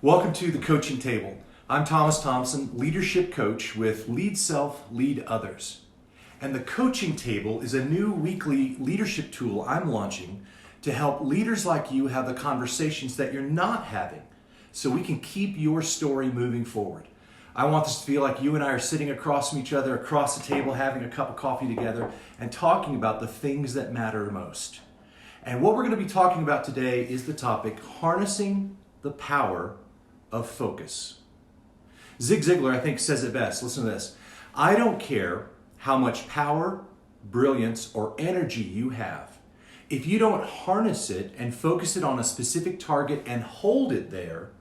Welcome to the Coaching Table. I'm Thomas Thompson, leadership coach with Lead Self, Lead Others. And the Coaching Table is a new weekly leadership tool I'm launching to help leaders like you have the conversations that you're not having so we can keep your story moving forward. I want this to feel like you and I are sitting across from each other, across the table, having a cup of coffee together and talking about the things that matter most. And what we're going to be talking about today is the topic, harnessing the power of focus. Zig Ziglar, I think, says it best. Listen to this. I don't care how much power, brilliance, or energy you have. If you don't harness it and focus it on a specific target and hold it there,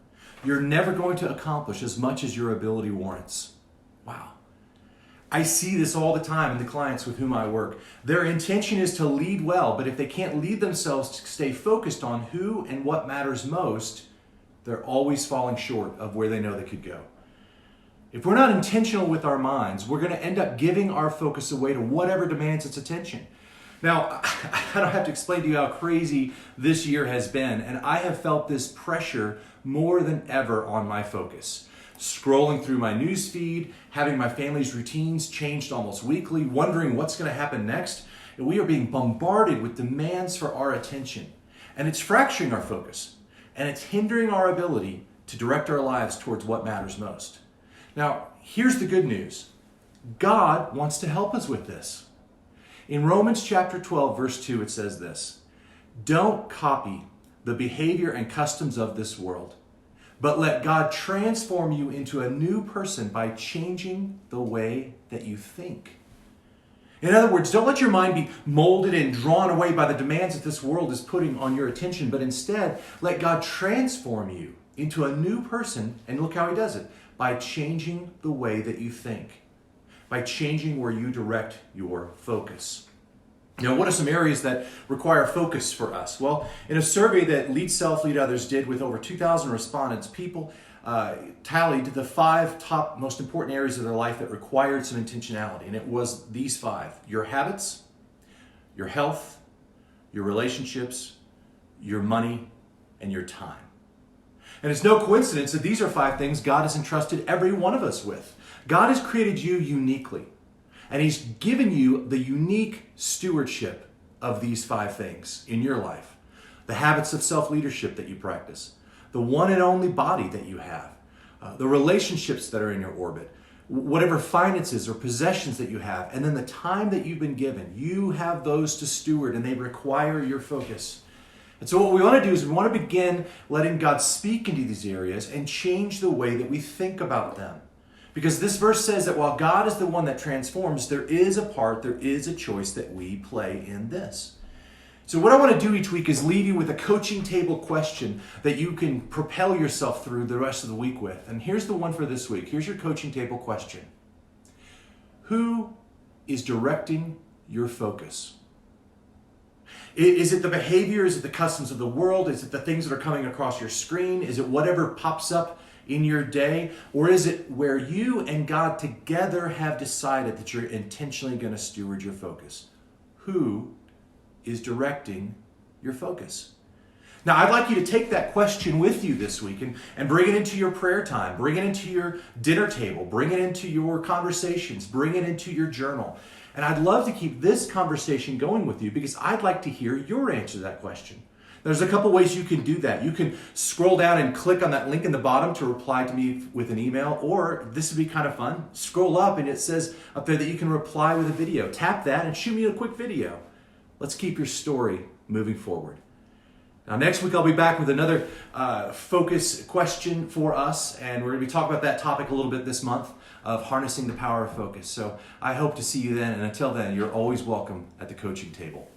you're never going to accomplish as much as your ability warrants. Wow. I see this all the time in the clients with whom I work. Their intention is to lead well, but if they can't lead themselves to stay focused on who and what matters most, they're always falling short of where they know they could go. If we're not intentional with our minds, we're going to end up giving our focus away to whatever demands its attention. Now, I don't have to explain to you how crazy this year has been, and I have felt this pressure more than ever on my focus. Scrolling through my news feed, having my family's routines changed almost weekly, wondering what's going to happen next, and we are being bombarded with demands for our attention. And it's fracturing our focus, and it's hindering our ability to direct our lives towards what matters most. Now, here's the good news. God wants to help us with this. In Romans chapter 12, verse 2, it says this, "Don't copy the behavior and customs of this world, but let God transform you into a new person by changing the way that you think." In other words, don't let your mind be molded and drawn away by the demands that this world is putting on your attention, but instead let God transform you into a new person, and look how he does it, by changing the way that you think, by changing where you direct your focus. Now, what are some areas that require focus for us? Well, in a survey that Lead Self, Lead Others did with over 2,000 respondents, people tallied the 5 top most important areas of their life that required some intentionality. And it was these 5: your habits, your health, your relationships, your money, and your time. And it's no coincidence that these are 5 things God has entrusted every one of us with. God has created you uniquely. And he's given you the unique stewardship of these 5 things in your life. The habits of self-leadership that you practice, the one and only body that you have, the relationships that are in your orbit, whatever finances or possessions that you have, and then the time that you've been given. You have those to steward, and they require your focus. And so what we want to do is we want to begin letting God speak into these areas and change the way that we think about them. Because this verse says that while God is the one that transforms, there is a choice that we play in this. So what I want to do each week is leave you with a coaching table question that you can propel yourself through the rest of the week with. And here's the one for this week. Here's your coaching table question. Who is directing your focus? Is it the behavior? Is it the customs of the world? Is it the things that are coming across your screen? Is it whatever pops up in your day? Or is it where you and God together have decided that you're intentionally going to steward your focus? Who is directing your focus? Now, I'd like you to take that question with you this week and bring it into your prayer time, bring it into your dinner table, bring it into your conversations, bring it into your journal. And I'd love to keep this conversation going with you because I'd like to hear your answer to that question. There's a couple ways you can do that. You can scroll down and click on that link in the bottom to reply to me with an email, or this would be kind of fun. Scroll up and it says up there that you can reply with a video. Tap that and shoot me a quick video. Let's keep your story moving forward. Now, next week I'll be back with another focus question for us, and we're going to be talking about that topic a little bit this month of harnessing the power of focus. So I hope to see you then, and until then, you're always welcome at the coaching table.